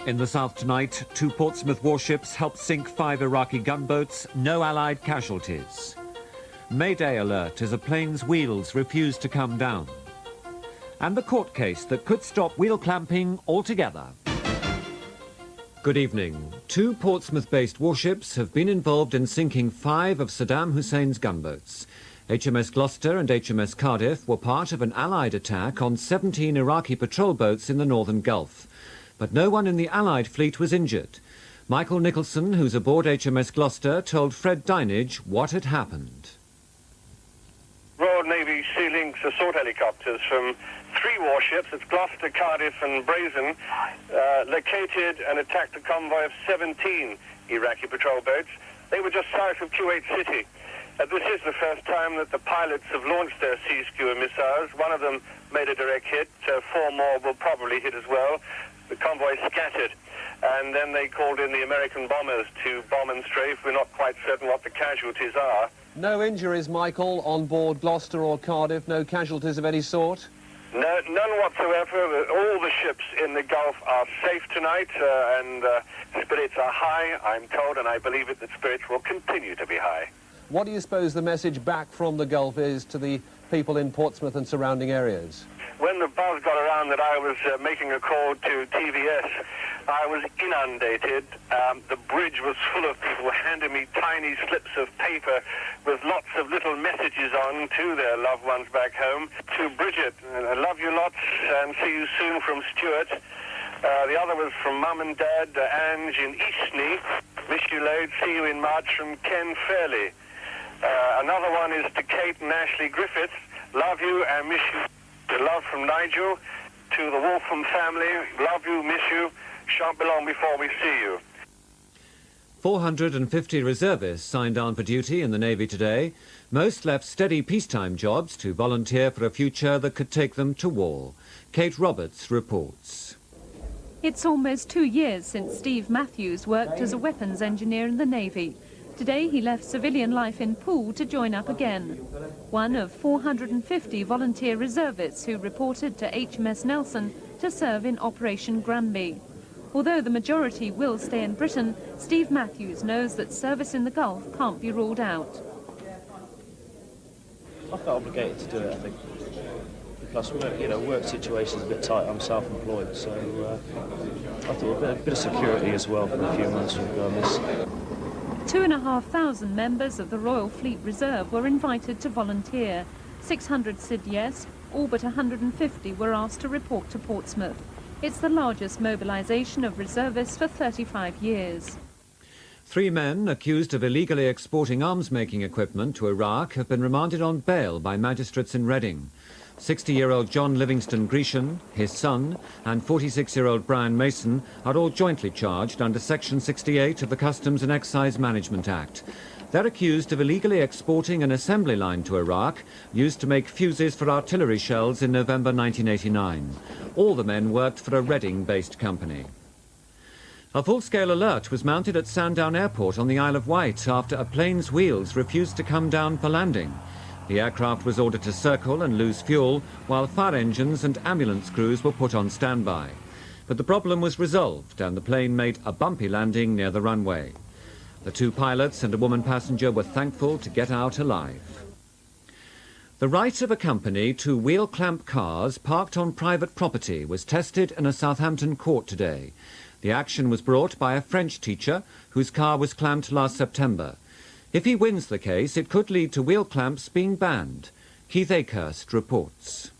In the south tonight, 2 Portsmouth warships helped sink 5 Iraqi gunboats, no Allied casualties. Mayday alert as a plane's wheels refuse to come down. And the court case that could stop wheel clamping altogether. Good evening. 2 Portsmouth-based warships have been involved in sinking 5 of Saddam Hussein's gunboats. HMS Gloucester and HMS Cardiff were part of an Allied attack on 17 Iraqi patrol boats in the northern Gulf. But no one in the Allied fleet was injured. Michael Nicholson, who's aboard HMS Gloucester, told Fred Dinage what had happened. Royal Navy Sea Lynx assault helicopters from 3 warships, it's Gloucester, Cardiff and Brazen, located and attacked a convoy of 17 Iraqi patrol boats. They were just south of Kuwait City. This is the first time that the pilots have launched their sea skewer missiles. One of them made a direct hit, 4 more will probably hit as well. The convoy scattered, and then they called in the American bombers to bomb and strafe. We're not quite certain what the casualties are. No injuries, Michael, on board Gloucester or Cardiff? No casualties of any sort? No, none whatsoever. All the ships in the Gulf are safe tonight, and spirits are high, I'm told, and I believe that spirits will continue to be high. What do you suppose the message back from the Gulf is to the people in Portsmouth and surrounding areas? When the buzz got around that I was making a call to TVS, I was inundated. The bridge was full of people handing me tiny slips of paper with lots of little messages on to their loved ones back home. To Bridget, I love you lots and see you soon from Stuart. The other was from Mum and Dad, Ange in Eastney. Miss you loads, see you in March from Ken Fairley. Another one is to Kate and Ashley Griffiths. Love you and miss you. Love from Nigel. To the Wolfham family. Love you, miss you. Shan't be long before we see you. 450 reservists signed on for duty in the Navy today. Most left steady peacetime jobs to volunteer for a future that could take them to war. Kate Roberts reports. It's almost 2 years since Steve Matthews worked as a weapons engineer in the Navy. Today he left civilian life in Poole to join up again. One of 450 volunteer reservists who reported to HMS Nelson to serve in Operation Granby. Although the majority will stay in Britain, Steve Matthews knows that service in the Gulf can't be ruled out. I felt obligated to do it, I think. Plus, work situation's a bit tight. I'm self-employed, so I thought a bit of security as well for a few months would go amiss. 2,500 members of the Royal Fleet Reserve were invited to volunteer. 600 said yes, all but 150 were asked to report to Portsmouth. It's the largest mobilisation of reservists for 35 years. 3 men accused of illegally exporting arms-making equipment to Iraq have been remanded on bail by magistrates in Reading. 60-year-old John Livingston Grecian, his son, and 46-year-old Brian Mason are all jointly charged under Section 68 of the Customs and Excise Management Act. They're accused of illegally exporting an assembly line to Iraq used to make fuses for artillery shells in November 1989. All the men worked for a Reading-based company. A full-scale alert was mounted at Sandown Airport on the Isle of Wight after a plane's wheels refused to come down for landing. The aircraft was ordered to circle and lose fuel, while fire engines and ambulance crews were put on standby. But the problem was resolved, and the plane made a bumpy landing near the runway. The 2 pilots and a woman passenger were thankful to get out alive. The right of a company to wheel clamp cars parked on private property was tested in a Southampton court today. The action was brought by a French teacher whose car was clamped last September. If he wins the case, it could lead to wheel clamps being banned. Keith Akehurst reports.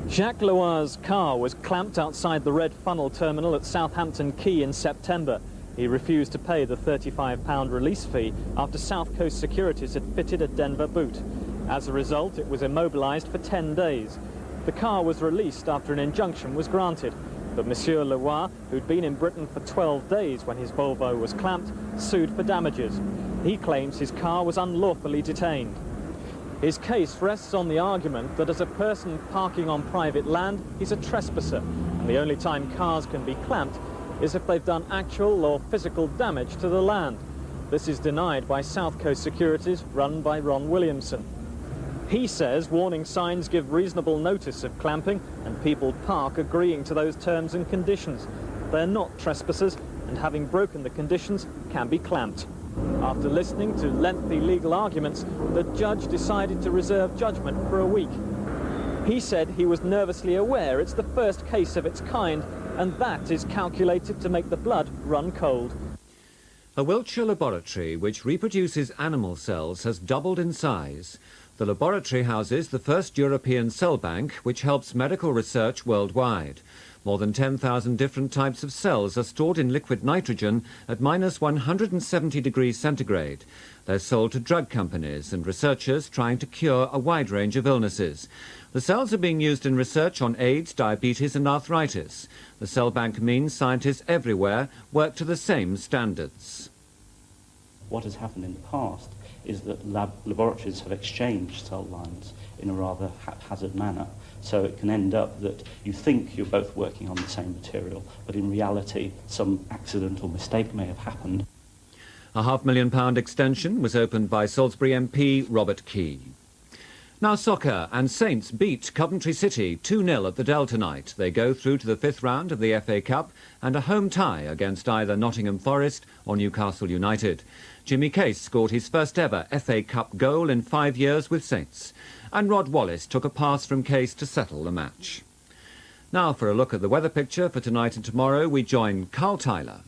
Jacques Loire's car was clamped outside the Red Funnel terminal at Southampton Quay in September. He refused to pay the £35 release fee after South Coast Securities had fitted a Denver boot. As a result, it was immobilised for 10 days. The car was released after an injunction was granted. But Monsieur Loire, who'd been in Britain for 12 days when his Volvo was clamped, sued for damages. He claims his car was unlawfully detained. His case rests on the argument that as a person parking on private land, he's a trespasser, and the only time cars can be clamped is if they've done actual or physical damage to the land. This is denied by South Coast Securities, run by Ron Williamson. He says warning signs give reasonable notice of clamping and people park agreeing to those terms and conditions. they're not trespassers and, having broken the conditions, can be clamped. After listening to lengthy legal arguments, the judge decided to reserve judgment for a week. He said he was nervously aware it's the first case of its kind, and that is calculated to make the blood run cold. A Wiltshire laboratory which reproduces animal cells has doubled in size. The laboratory houses the first European cell bank which helps medical research worldwide. More than 10,000 different types of cells are stored in liquid nitrogen at minus 170 degrees centigrade. They're sold to drug companies and researchers trying to cure a wide range of illnesses. The cells are being used in research on AIDS, diabetes and arthritis. The cell bank means scientists everywhere work to the same standards. What has happened in the past is that laboratories have exchanged cell lines in a rather haphazard manner. So it can end up that you think you're both working on the same material, but in reality some accidental mistake may have happened. A £500,000 extension was opened by Salisbury MP Robert Key. Now soccer, and Saints beat Coventry City 2-0 at the Dell tonight. They go through to the 5th round of the FA Cup and a home tie against either Nottingham Forest or Newcastle United. Jimmy Case scored his first ever FA Cup goal in 5 years with Saints, and Rod Wallace took a pass from Case to settle the match. Now for a look at the weather picture for tonight and tomorrow, we join Carl Tyler.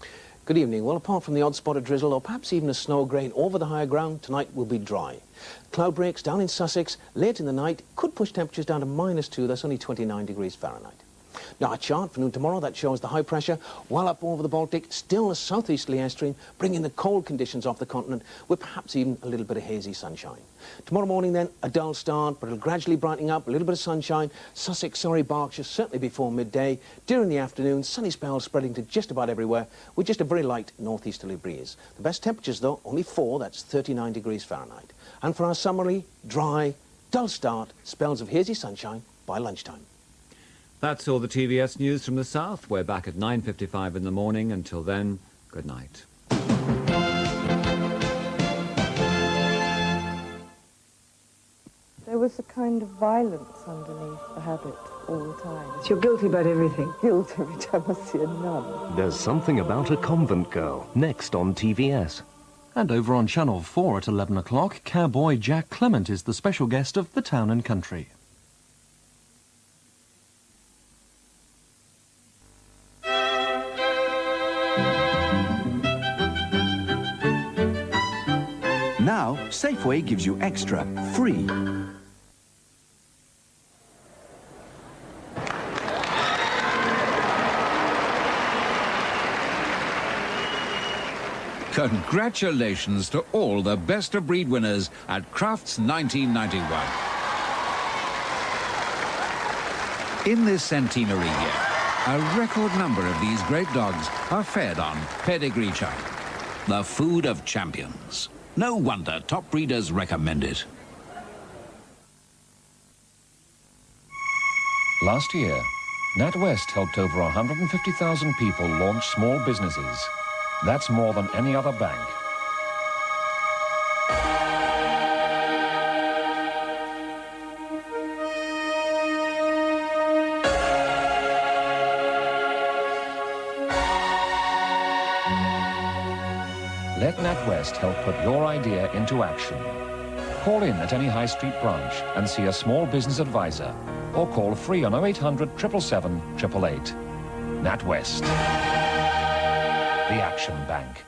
Good evening. Well, apart from the odd spot of drizzle or perhaps even a snow grain over the higher ground, tonight will be dry. Cloud breaks down in Sussex late in the night could push temperatures down to -2, that's only 29 degrees Fahrenheit. Now a chart for noon tomorrow that shows the high pressure well up over the Baltic, still a southeasterly airstream, bringing the cold conditions off the continent with perhaps even a little bit of hazy sunshine. Tomorrow morning then, a dull start, but it'll gradually brightening up, a little bit of sunshine, Sussex, Surrey, Berkshire, certainly before midday. During the afternoon, sunny spells spreading to just about everywhere with just a very light northeasterly breeze. The best temperatures though, only 4, that's 39 degrees Fahrenheit. And for our summery, dry, dull start, spells of hazy sunshine by lunchtime. That's all the TVS news from the south. We're back at 9:55 in the morning. Until then, good night. There was a kind of violence underneath the habit all the time. So you're guilty about everything? Guilt every time I see a nun. There's Something About a Convent Girl, next on TVS. And over on Channel 4 at 11 o'clock, cowboy Jack Clement is the special guest of The Town and Country. Now, Safeway gives you extra, free. Congratulations to all the Best of Breed winners at Crafts 1991. In this centenary year, a record number of these great dogs are fed on Pedigree Chow, the food of champions. No wonder top breeders recommend it. Last year, NatWest helped over 150,000 people launch small businesses. That's more than any other bank. Let NatWest help put your idea into action. Call in at any high street branch and see a small business advisor, or call free on 0800 777 888. NatWest, the Action Bank.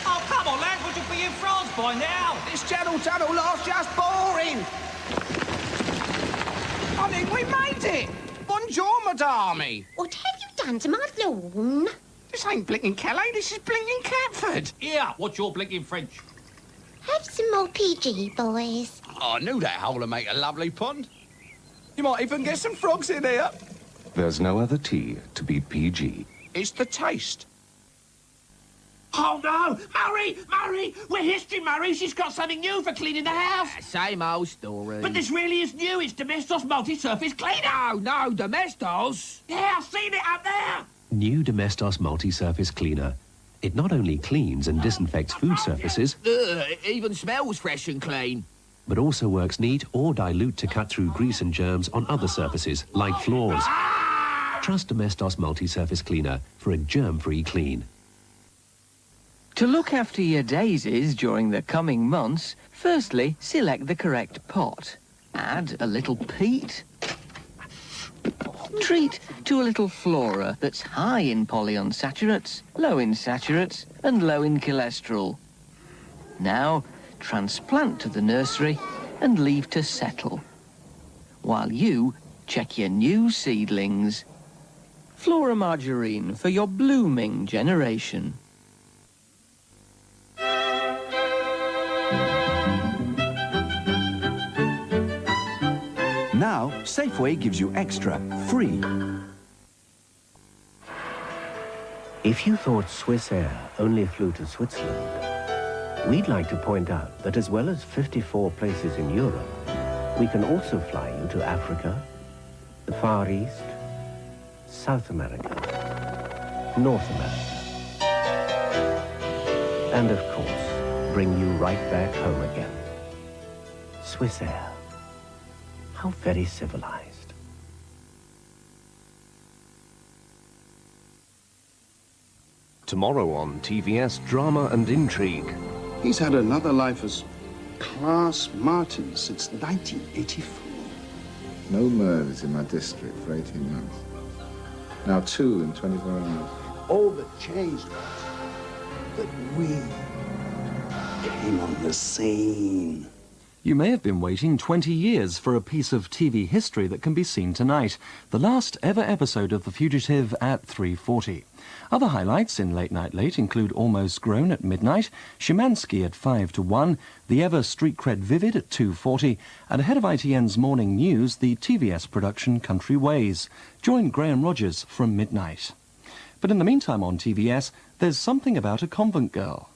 Oh, come on, lads, we should be in France by now. This channel tunnel lot's just boring. I think we made it. Bonjour, madame. What have you done to my lawn? This ain't blinking Calais, this is blinking Catford. Yeah, what's your blinking French? Have some more PG, boys. Oh, I knew that hole'd make a lovely pond. You might even get some frogs in here. There's no other tea to beat PG. It's the taste. Oh, no! Murray! We're history, Murray. She's got something new for cleaning the house. Same old story. But this really is new. It's Domestos Multi-Surface Cleaner. No, Domestos. Yeah, I've seen it up there. New Domestos Multi-Surface Cleaner. It not only cleans and disinfects food surfaces, Even smells fresh and clean. but also works neat or dilute to cut through grease and germs on other surfaces, like floors. Trust Domestos Multi-Surface Cleaner for a germ-free clean. To look after your daisies during the coming months, firstly, select the correct pot. Add a little peat. Treat to a little flora that's high in polyunsaturates, low in saturates, and low in cholesterol. Now, transplant to the nursery and leave to settle, while you check your new seedlings. Flora Margarine for your blooming generation. Now, Safeway gives you extra, free. If you thought Swiss Air only flew to Switzerland, we'd like to point out that as well as 54 places in Europe, we can also fly you to Africa, the Far East, South America, North America, and of course, bring you right back home again. Swiss Air. How very civilized. Tomorrow on TVS Drama and Intrigue. He's had another life as Class Martin since 1984. No murders in my district for 18 months. Now 2 in 24 hours. All that changed was that we came on the scene. You may have been waiting 20 years for a piece of TV history that can be seen tonight, the last ever episode of The Fugitive at 3:40. Other highlights in Late Night Late include Almost Grown at midnight, Szymanski at 5 to 1, the ever street cred Vivid at 2:40, and ahead of ITN's morning news, the TVS production Country Ways. Join Graham Rogers from midnight. But in the meantime on TVS, there's something about a convent girl.